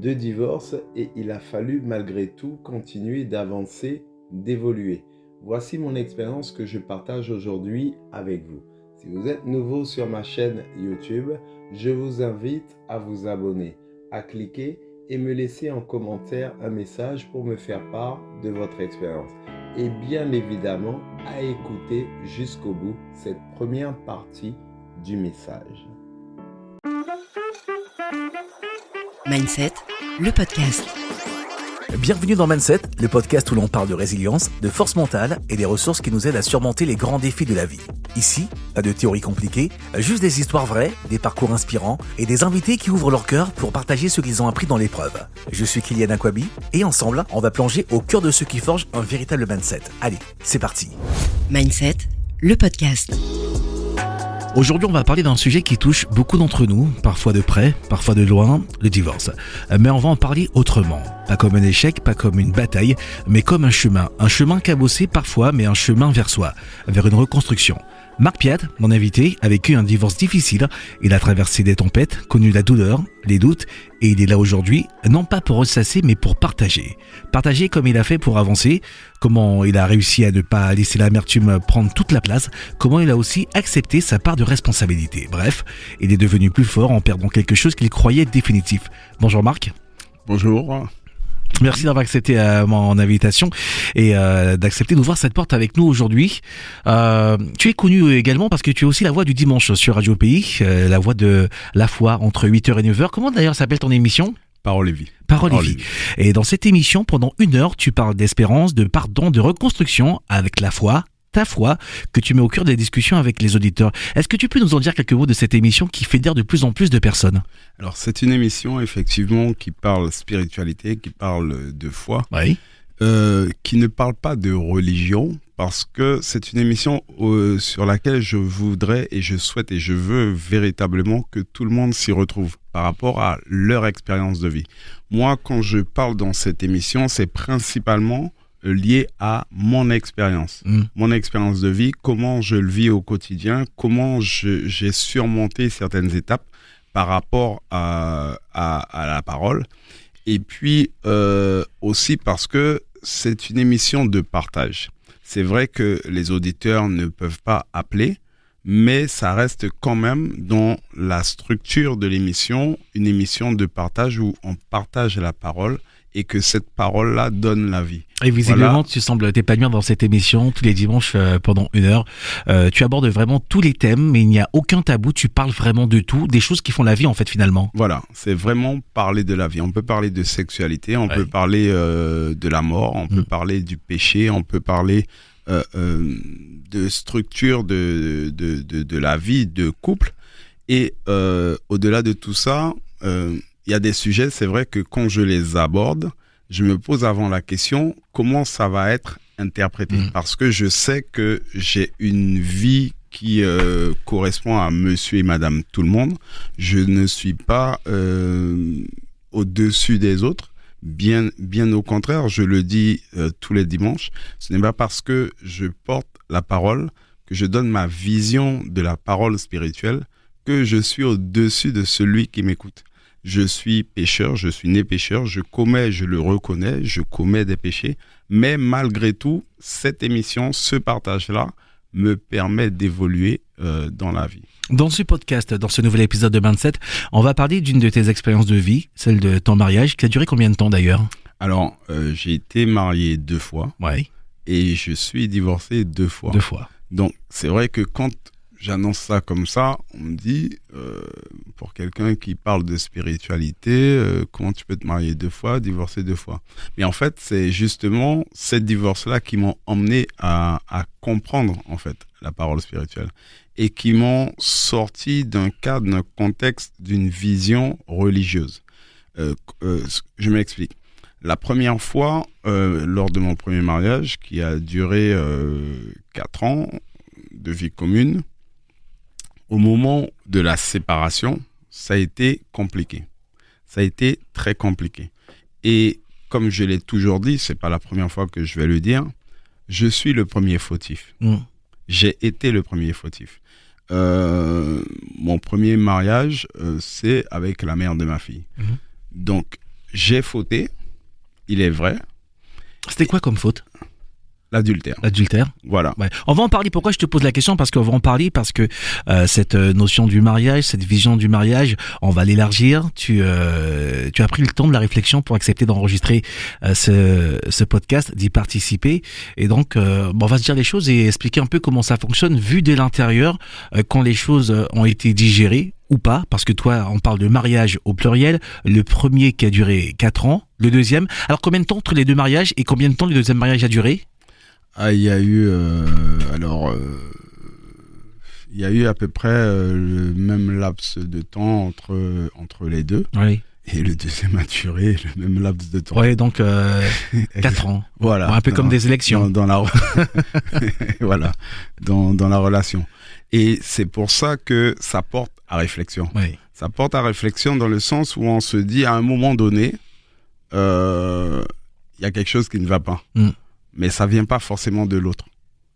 2 divorces et il a fallu malgré tout continuer d'avancer, d'évoluer. Voici mon expérience que je partage aujourd'hui avec vous. Si vous êtes nouveau sur ma chaîne YouTube, je vous invite à vous abonner, à cliquer et me laisser en commentaire un message pour me faire part de votre expérience. Et bien évidemment, à écouter jusqu'au bout cette première partie du message. Mindset, le podcast. Bienvenue dans Mindset, le podcast où l'on parle de résilience, de force mentale et des ressources qui nous aident à surmonter les grands défis de la vie. Ici, pas de théories compliquées, juste des histoires vraies, des parcours inspirants et des invités qui ouvrent leur cœur pour partager ce qu'ils ont appris dans l'épreuve. Je suis Kylian Akwabi et ensemble, on va plonger au cœur de ce qui forge un véritable mindset. Allez, c'est parti. Mindset, le podcast. Aujourd'hui, on va parler d'un sujet qui touche beaucoup d'entre nous, parfois de près, parfois de loin, le divorce. Mais on va en parler autrement. Pas comme un échec, pas comme une bataille, mais comme un chemin. Un chemin cabossé parfois, mais un chemin vers soi, vers une reconstruction. Marc Piat, mon invité, a vécu un divorce difficile. Il a traversé des tempêtes, connu la douleur, les doutes, et il est là aujourd'hui, non pas pour ressasser, mais pour partager. Partager comme il a fait pour avancer, comment il a réussi à ne pas laisser l'amertume prendre toute la place, comment il a aussi accepté sa part de responsabilité. Bref, il est devenu plus fort en perdant quelque chose qu'il croyait définitif. Bonjour Marc. Bonjour. Merci d'avoir accepté mon invitation et d'accepter d'ouvrir cette porte avec nous aujourd'hui. Tu es connu également parce que tu es aussi la voix du dimanche sur Radio Pays, la voix de la foi entre 8h et 9h. Comment d'ailleurs s'appelle ton émission ? Parole et vie. Parole et vie. Et dans cette émission, pendant 1 heure, tu parles d'espérance, de pardon, de reconstruction avec la foi, ta foi, que tu mets au cœur des discussions avec les auditeurs. Est-ce que tu peux nous en dire quelques mots de cette émission qui fédère de plus en plus de personnes ? Alors, c'est une émission, effectivement, qui parle spiritualité, qui parle de foi, Oui. qui ne parle pas de religion, parce que c'est une émission sur laquelle je voudrais et je souhaite et je veux véritablement que tout le monde s'y retrouve par rapport à leur expérience de vie. Moi, quand je parle dans cette émission, c'est principalement lié à mon expérience, mon expérience de vie, comment je le vis au quotidien, comment j'ai surmonté certaines étapes par rapport à la parole. Et puis aussi parce que c'est une émission de partage. C'est vrai que les auditeurs ne peuvent pas appeler, mais ça reste quand même dans la structure de l'émission, une émission de partage où on partage la parole et que cette parole-là donne la vie. Et visiblement, Voilà. Tu sembles t'épanouir dans cette émission tous les dimanches pendant 1 heure. Tu abordes vraiment tous les thèmes, mais il n'y a aucun tabou. Tu parles vraiment de tout, des choses qui font la vie en fait finalement. Voilà, c'est vraiment parler de la vie. On peut parler de sexualité, on peut parler de la mort, on peut parler du péché, on peut parler de structure de la vie, de couple. Et au-delà de tout ça, il y a des sujets, c'est vrai que quand je les aborde, je me pose avant la question, comment ça va être interprété ? Parce que je sais que j'ai une vie qui correspond à monsieur et madame tout le monde. Je ne suis pas au-dessus des autres. Bien au contraire, je le dis tous les dimanches. Ce n'est pas parce que je porte la parole, que je donne ma vision de la parole spirituelle, que je suis au-dessus de celui qui m'écoute. Je suis pécheur, je suis né pécheur, je commets, je le reconnais, je commets des péchés. Mais malgré tout, cette émission, ce partage-là, me permet d'évoluer dans la vie. Dans ce podcast, dans ce nouvel épisode de Mindset, on va parler d'une de tes expériences de vie, celle de ton mariage, qui a duré combien de temps d'ailleurs ? Alors, j'ai été marié 2 fois Oui, et je suis divorcé 2 fois. 2 fois. Donc, c'est vrai que quand j'annonce ça comme ça, on me dit, pour quelqu'un qui parle de spiritualité, comment tu peux te marier 2 fois, divorcer 2 fois ? Mais en fait, c'est justement ces divorces-là qui m'ont emmené à comprendre, en fait, la parole spirituelle et qui m'ont sorti d'un cadre, d'un contexte, d'une vision religieuse. Je m'explique. La première fois, lors de mon premier mariage, qui a duré 4 ans de vie commune, au moment de la séparation, ça a été compliqué. Ça a été très compliqué. Et comme je l'ai toujours dit, c'est pas la première fois que je vais le dire, je suis le premier fautif. J'ai été le premier fautif. Mon premier mariage, c'est avec la mère de ma fille. Donc, j'ai fauté, il est vrai. C'était quoi comme faute? L'adultère. L'adultère. Voilà. Ouais. On va en parler. Pourquoi je te pose la question? Parce qu'on va en parler parce que cette notion du mariage, cette vision du mariage, on va l'élargir. Tu as pris le temps de la réflexion pour accepter d'enregistrer ce podcast, d'y participer. Et donc, on va se dire les choses et expliquer un peu comment ça fonctionne, vu de l'intérieur, quand les choses ont été digérées ou pas. Parce que toi, on parle de mariage au pluriel. Le premier qui a duré 4 ans. Le deuxième. Alors, combien de temps entre les deux mariages et combien de temps le deuxième mariage a duré? Il y a eu il y a eu à peu près le même laps de temps entre les deux. Oui. Et le deuxième a duré le même laps de temps. Oui, donc 4 ans. Voilà. Un peu comme des élections. Voilà, dans la relation. Et c'est pour ça que ça porte à réflexion. Oui. Ça porte à réflexion dans le sens où on se dit à un moment donné, il y a quelque chose qui ne va pas. Mais ça vient pas forcément de l'autre.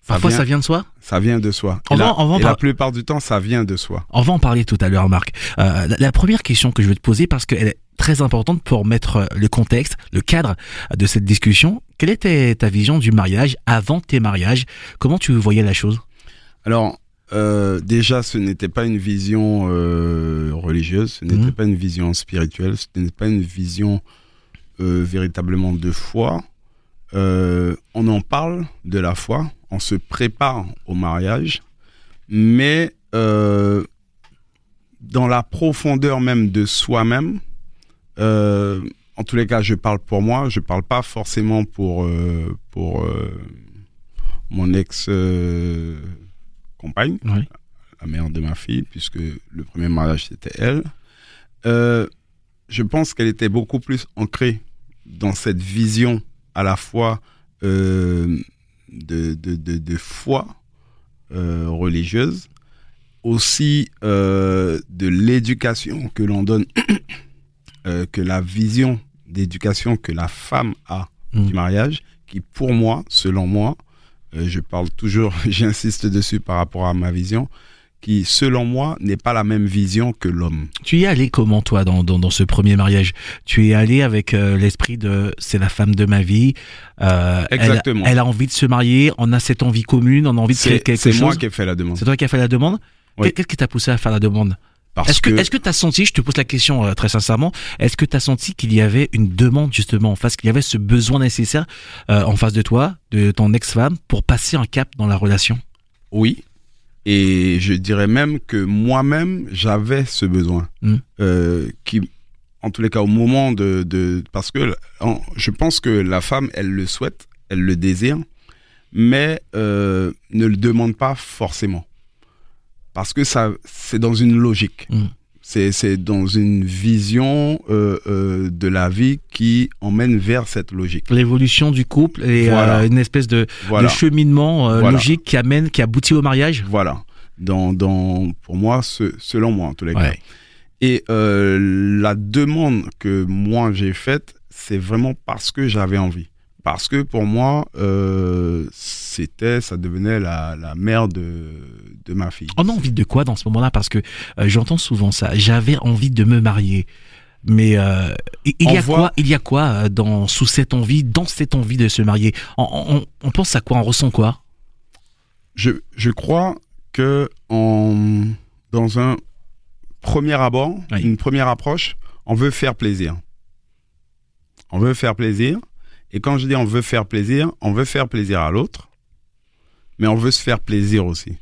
Parfois, ça vient de soi? Ça vient de soi. La plupart du temps, ça vient de soi. On va en parler tout à l'heure, Marc. La première question que je veux te poser, parce qu'elle est très importante pour mettre le contexte, le cadre de cette discussion. Quelle était ta vision du mariage avant tes mariages? Comment tu voyais la chose? Alors, déjà, ce n'était pas une vision religieuse, ce n'était pas une vision spirituelle, ce n'était pas une vision véritablement de foi. On en parle de la foi, on se prépare au mariage, mais dans la profondeur même de soi-même, en tous les cas, je parle pour moi, je parle pas forcément pour mon ex-compagne, Oui. la mère de ma fille, puisque le premier mariage c'était elle. Je pense qu'elle était beaucoup plus ancrée dans cette vision à la fois de foi religieuse, aussi de l'éducation que l'on donne, que la vision d'éducation que la femme a du mariage, qui pour moi, selon moi, je parle toujours, j'insiste dessus par rapport à ma vision, qui, selon moi, n'est pas la même vision que l'homme. Tu y es allé comment, toi, dans ce premier mariage? Tu y es allé avec l'esprit de « c'est la femme de ma vie ». Exactement. Elle a envie de se marier, on a cette envie commune, on a envie de créer quelque chose. C'est moi qui ai fait la demande. C'est toi qui as fait la demande? Oui. Qu'est-ce qui t'a poussé à faire la demande? Est-ce que tu as senti, je te pose la question très sincèrement, est-ce que tu as senti qu'il y avait une demande justement en face, qu'il y avait ce besoin nécessaire en face de toi, de ton ex-femme, pour passer un cap dans la relation? Oui. Et je dirais même que moi-même, j'avais ce besoin. Qui, en tous les cas, au moment parce que je pense que la femme, elle le souhaite, elle le désire, mais ne le demande pas forcément. Parce que ça, c'est dans une logique. C'est dans une vision de la vie qui emmène vers cette logique. L'évolution du couple et Voilà. Une espèce de cheminement logique qui aboutit au mariage. Voilà. Pour moi, selon moi en tous les cas. Ouais. Et la demande que moi j'ai faite, c'est vraiment parce que j'avais envie. Parce que pour moi, ça devenait la mère de ma fille. On a envie de quoi dans ce moment-là? Parce que j'entends souvent ça. J'avais envie de me marier. Mais il y a quoi sous cette envie, dans cette envie de se marier? On pense à quoi? On ressent quoi? Je crois que dans un premier abord, Oui. une première approche, on veut faire plaisir. On veut faire plaisir. Et quand je dis on veut faire plaisir à l'autre, mais on veut se faire plaisir aussi.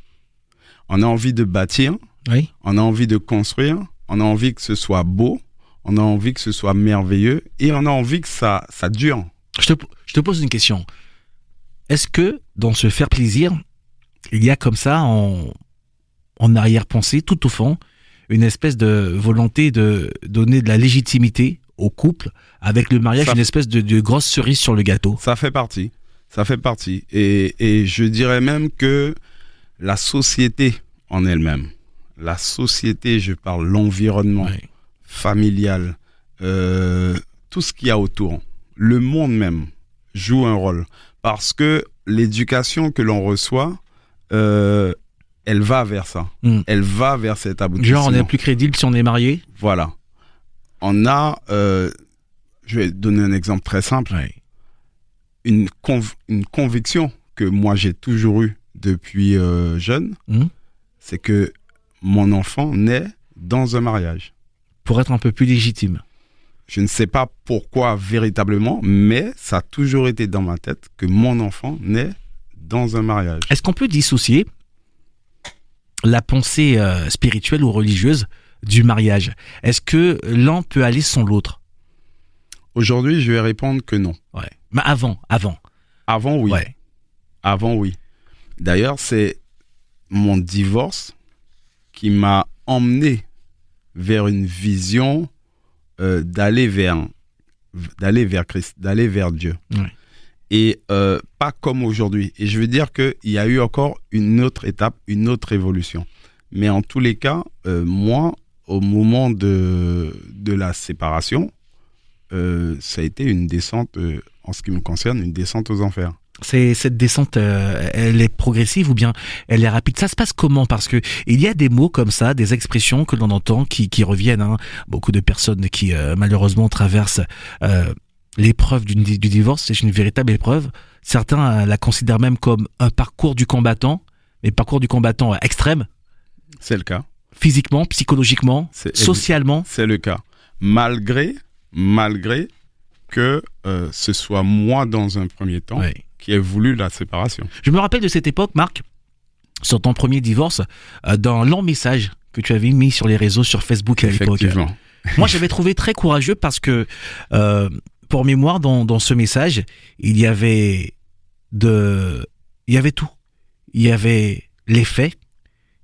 On a envie de bâtir, Oui. on a envie de construire, on a envie que ce soit beau, on a envie que ce soit merveilleux et on a envie que ça dure. Je te pose une question. Est-ce que dans ce faire plaisir, il y a comme ça en arrière-pensée, tout au fond, une espèce de volonté de donner de la légitimité au couple avec le mariage, une espèce de grosse cerise sur le gâteau? Ça fait partie. Et je dirais même que la société en elle-même, je parle l'environnement familial, tout ce qu'il y a autour, le monde même joue un rôle. Parce que l'éducation que l'on reçoit, elle va vers ça. Elle va vers cet aboutissement. Genre, on est plus crédible si on est marié? Voilà. On a, je vais donner un exemple très simple. Ouais. Une conviction que moi j'ai toujours eue depuis jeune, c'est que mon enfant naît dans un mariage. Pour être un peu plus légitime. Je ne sais pas pourquoi véritablement, mais ça a toujours été dans ma tête que mon enfant naît dans un mariage. Est-ce qu'on peut dissocier la pensée spirituelle ou religieuse du mariage? Est-ce que l'un peut aller sans l'autre? Aujourd'hui, je vais répondre que non. Ouais. Mais avant. Avant, oui. Ouais. Avant, oui. D'ailleurs, c'est mon divorce qui m'a emmené vers une vision d'aller vers Christ, d'aller vers Dieu. Ouais. Et pas comme aujourd'hui. Et je veux dire qu'il y a eu encore une autre étape, une autre évolution. Mais en tous les cas, moi, au moment de la séparation, ça a été une descente, en ce qui me concerne, une descente aux enfers. Cette descente, elle est progressive ou bien elle est rapide? Ça se passe comment? Parce que il y a des mots comme ça, des expressions que l'on entend qui reviennent. Hein. Beaucoup de personnes qui malheureusement traversent l'épreuve du divorce. C'est une véritable épreuve. Certains la considèrent même comme un parcours du combattant, mais parcours du combattant extrême. C'est le cas. Physiquement, psychologiquement, socialement. C'est le cas. Malgré que ce soit moi dans un premier temps qui ai voulu la séparation. Je me rappelle de cette époque, Marc, sur ton premier divorce, d'un long message que tu avais mis sur les réseaux, sur Facebook à l'époque. Effectivement. Moi, j'avais trouvé très courageux parce que, pour mémoire, dans ce message, il y avait tout. Il y avait les faits,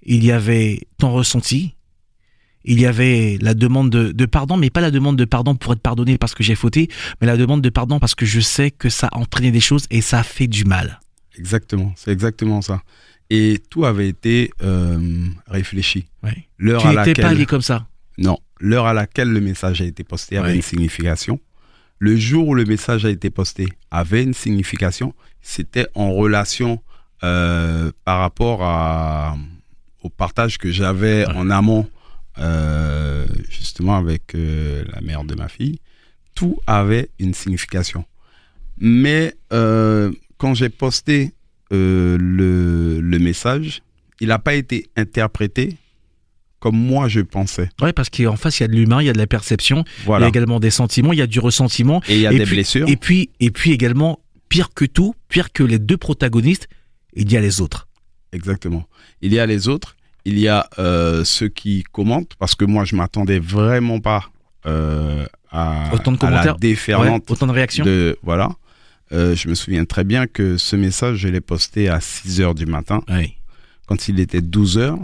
il y avait ton ressenti, il y avait la demande de pardon, mais pas la demande de pardon pour être pardonné parce que j'ai fauté, mais la demande de pardon parce que je sais que ça a entraîné des choses et ça a fait du mal. Exactement, c'est exactement ça. Et tout avait été réfléchi. Ouais. L'heure Tu à n'étais laquelle... pas allé comme ça. Non, l'heure à laquelle le message a été posté avait une signification. Le jour où le message a été posté avait une signification. C'était en relation par rapport au partage que j'avais en amont, justement avec la mère de ma fille. Tout avait une signification. Mais quand j'ai posté le message, il n'a pas été interprété comme moi je pensais. Ouais, parce qu'en face, il y a de l'humain, il y a de la perception, Voilà. il y a également des sentiments, il y a du ressentiment. Et il y a des blessures. Et puis également, pire que tout, pire que les deux protagonistes, il y a les autres. Exactement. Il y a les autres, il y a ceux qui commentent, parce que moi, je ne m'attendais vraiment pas à Autant de à la commentaires, déferlante. autant de réactions. Voilà. Je me souviens très bien que ce message, je l'ai posté à 6h du matin. Oui. Quand il était 12h,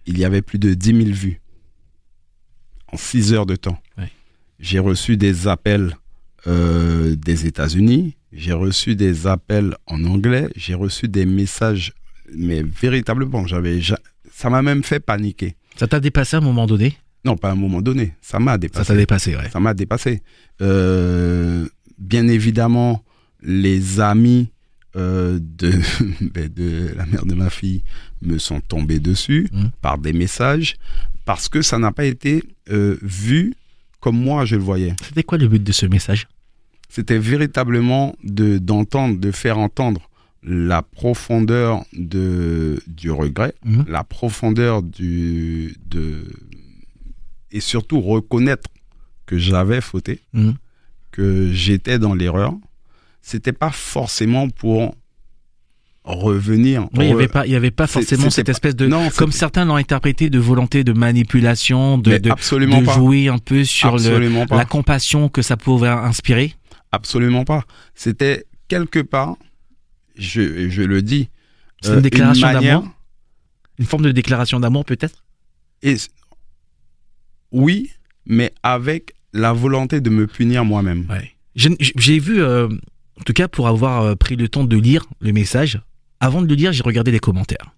il y avait plus de 10 000 vues en 6 heures de temps. Oui. J'ai reçu des appels des États-Unis, j'ai reçu des appels en anglais, j'ai reçu des messages, mais véritablement, ça m'a même fait paniquer. Ça t'a dépassé à un moment donné? Non, pas à un moment donné, ça m'a dépassé. Ça t'a dépassé, ouais. Ça m'a dépassé. Bien évidemment, les amis de la mère de ma fille me sont tombés dessus par des messages parce que ça n'a pas été vu comme moi je le voyais. C'était quoi le but de ce message? C'était véritablement de faire entendre la profondeur du regret, la profondeur et surtout reconnaître que j'avais fauté, que j'étais dans l'erreur. C'était pas forcément pour revenir. Oui, il y avait pas forcément cette espèce de, non, comme certains l'ont interprété, de volonté de manipulation, de jouer un peu sur la compassion que ça pouvait inspirer. Absolument pas. C'était quelque part, je le dis, c'est une déclaration d'amour, une forme de déclaration d'amour peut-être. Oui, mais avec la volonté de me punir moi-même. Ouais. J'ai vu, en tout cas pour avoir pris le temps de lire le message, avant de le lire, j'ai regardé les commentaires.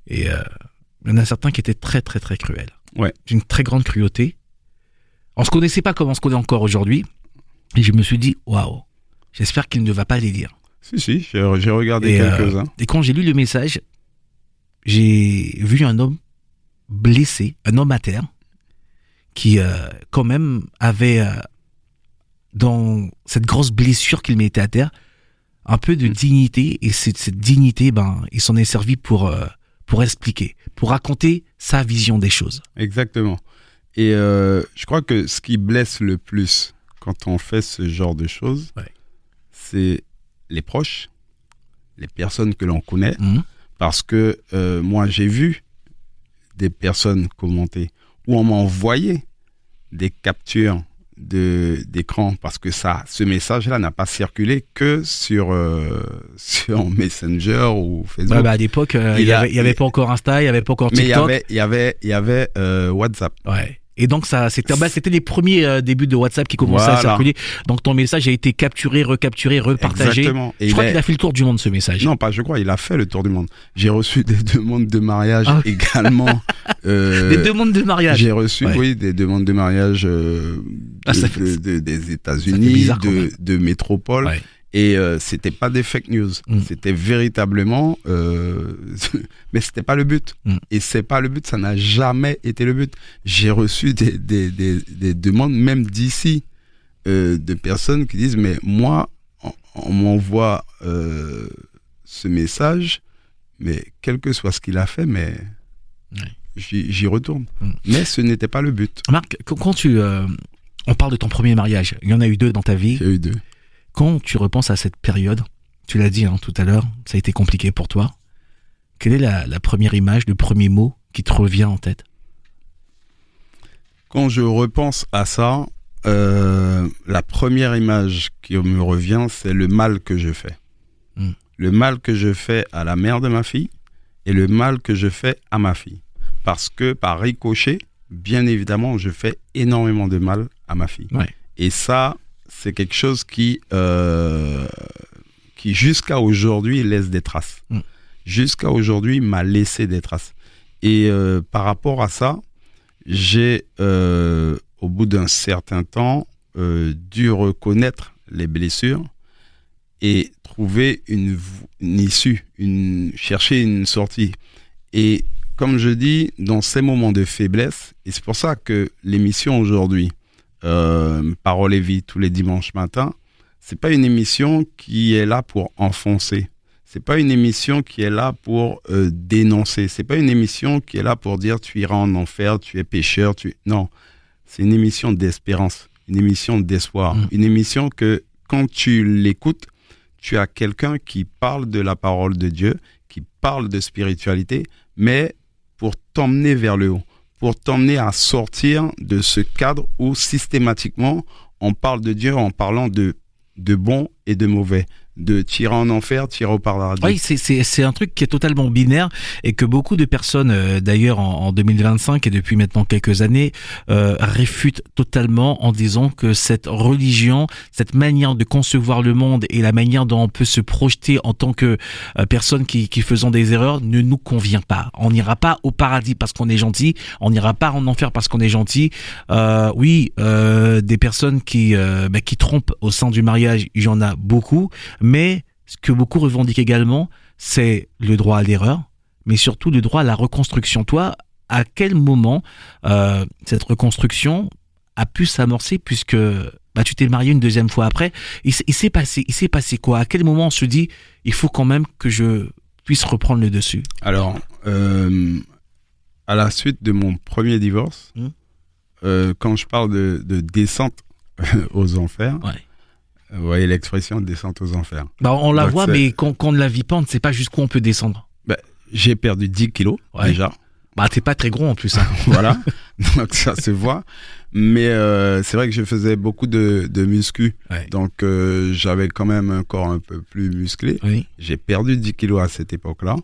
Et il y en a certains qui étaient très très très cruels. Ouais. D'une très grande cruauté. On se connaissait pas comme on se connaît encore aujourd'hui. Et je me suis dit, waouh, j'espère qu'il ne va pas les lire. Si, j'ai regardé quelques-uns. Et quand j'ai lu le message, j'ai vu un homme blessé, un homme à terre, qui quand même avait dans cette grosse blessure qu'il mettait à terre, un peu de dignité, et cette dignité, il s'en est servi pour expliquer, pour raconter sa vision des choses. Exactement. Et je crois que ce qui blesse le plus quand on fait ce genre de choses, c'est les proches, les personnes que l'on connaît, parce que moi, j'ai vu des personnes commenter, ou on m'a envoyé des captures d'écran, parce que ce message-là n'a pas circulé que sur Messenger ou Facebook. À l'époque, il y avait pas encore Insta, il y avait pas encore TikTok. Mais il y avait WhatsApp. Ouais. Et donc c'était les premiers débuts de WhatsApp qui commençaient à circuler. Donc ton message a été capturé, recapturé, repartagé. Exactement. Et je crois qu'il a fait le tour du monde, ce message. Non, pas je crois, il a fait le tour du monde. J'ai reçu des demandes de mariage également. Des demandes de mariage. J'ai reçu, des demandes de mariage des États-Unis, de métropole. Ouais. Et c'était pas des fake news, c'était véritablement, mais c'était pas le but. Et c'est pas le but, ça n'a jamais été le but. J'ai reçu des demandes même d'ici de personnes qui disent mais moi on m'envoie ce message, mais quel que soit ce qu'il a fait, mais j'y retourne. Mais ce n'était pas le but. Marc, quand on parle de ton premier mariage, il y en a eu 2 dans ta vie. J'ai eu 2. Quand tu repenses à cette période, tu l'as dit tout à l'heure, ça a été compliqué pour toi. Quelle est la première image, le premier mot qui te revient en tête? Quand je repense à ça, la première image qui me revient, c'est le mal que je fais. Le mal que je fais à la mère de ma fille et le mal que je fais à ma fille. Parce que par ricochet, bien évidemment, je fais énormément de mal à ma fille. Ouais. Et ça, c'est quelque chose qui jusqu'à aujourd'hui laisse des traces. Jusqu'à aujourd'hui m'a laissé des traces. Et par rapport à ça, j'ai, au bout d'un certain temps, dû reconnaître les blessures et trouver une issue, chercher une sortie. Et comme je dis, dans ces moments de faiblesse, et c'est pour ça que l'émission aujourd'hui, Parole et Vie tous les dimanches matins, c'est pas une émission qui est là pour enfoncer. C'est pas une émission qui est là pour dénoncer. C'est pas une émission qui est là pour dire tu iras en enfer, tu es pécheur. Non, c'est une émission d'espérance, une émission d'espoir, une émission que quand tu l'écoutes, tu as quelqu'un qui parle de la parole de Dieu, qui parle de spiritualité, mais pour t'emmener vers le haut, pour t'emmener à sortir de ce cadre où systématiquement on parle de Dieu en parlant de bon et de mauvais, de tirer en enfer, tirer au paradis. Oui, c'est un truc qui est totalement binaire et que beaucoup de personnes, d'ailleurs en 2025 et depuis maintenant quelques années, réfutent totalement en disant que cette religion, cette manière de concevoir le monde et la manière dont on peut se projeter en tant que personne qui faisons des erreurs ne nous convient pas. On n'ira pas au paradis parce qu'on est gentil, on n'ira pas en enfer parce qu'on est gentil. Des personnes qui trompent au sein du mariage, il y en a beaucoup. Mais ce que beaucoup revendiquent également, c'est le droit à l'erreur, mais surtout le droit à la reconstruction. Toi, à quel moment cette reconstruction a pu s'amorcer, puisque tu t'es marié une deuxième fois après? Il s'est passé quoi? À quel moment on se dit, il faut quand même que je puisse reprendre le dessus? Alors, à la suite de mon premier divorce, quand je parle de descente aux enfers, vous voyez l'expression descente aux enfers. On la voit, mais quand on ne la vit pas, on ne sait pas jusqu'où on peut descendre. J'ai perdu 10 kilos déjà. T'es pas très gros en plus. Hein. Voilà, donc ça se voit. Mais c'est vrai que je faisais beaucoup de muscu. Ouais. Donc j'avais quand même un corps un peu plus musclé. Oui. J'ai perdu 10 kilos à cette époque-là.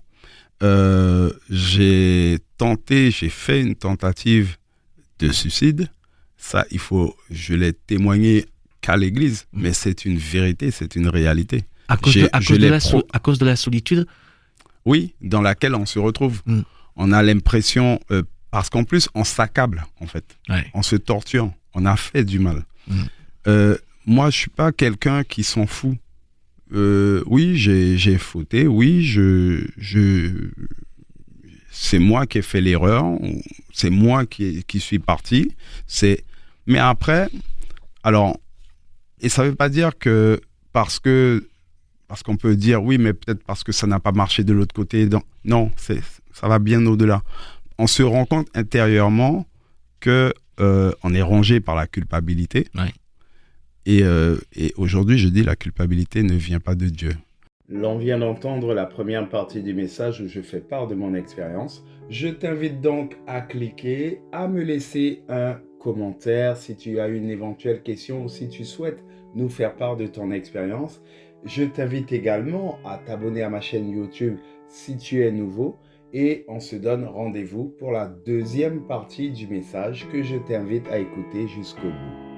J'ai fait une tentative de suicide. Ça, je l'ai témoigné qu'à l'église, mais c'est une vérité, c'est une réalité. À cause de la solitude? Oui, dans laquelle on se retrouve. On a l'impression, parce qu'en plus, on s'accable, en fait. Ouais. On se torture, on a fait du mal. Moi, je suis pas quelqu'un qui s'en fout. Oui, j'ai fauté, oui, c'est moi qui ai fait l'erreur, c'est moi qui suis parti. Mais après, alors, Et ça ne veut pas dire que parce qu'on peut dire oui, mais peut-être parce que ça n'a pas marché de l'autre côté. Non, ça va bien au-delà. On se rend compte intérieurement que on est rongé par la culpabilité. Ouais. Et aujourd'hui, je dis la culpabilité ne vient pas de Dieu. L'on vient d'entendre la première partie du message où je fais part de mon expérience. Je t'invite donc à cliquer, à me laisser un commentaire si tu as une éventuelle question ou si tu souhaites nous faire part de ton expérience. Je t'invite également à t'abonner à ma chaîne YouTube si tu es nouveau et on se donne rendez-vous pour la deuxième partie du message que je t'invite à écouter jusqu'au bout.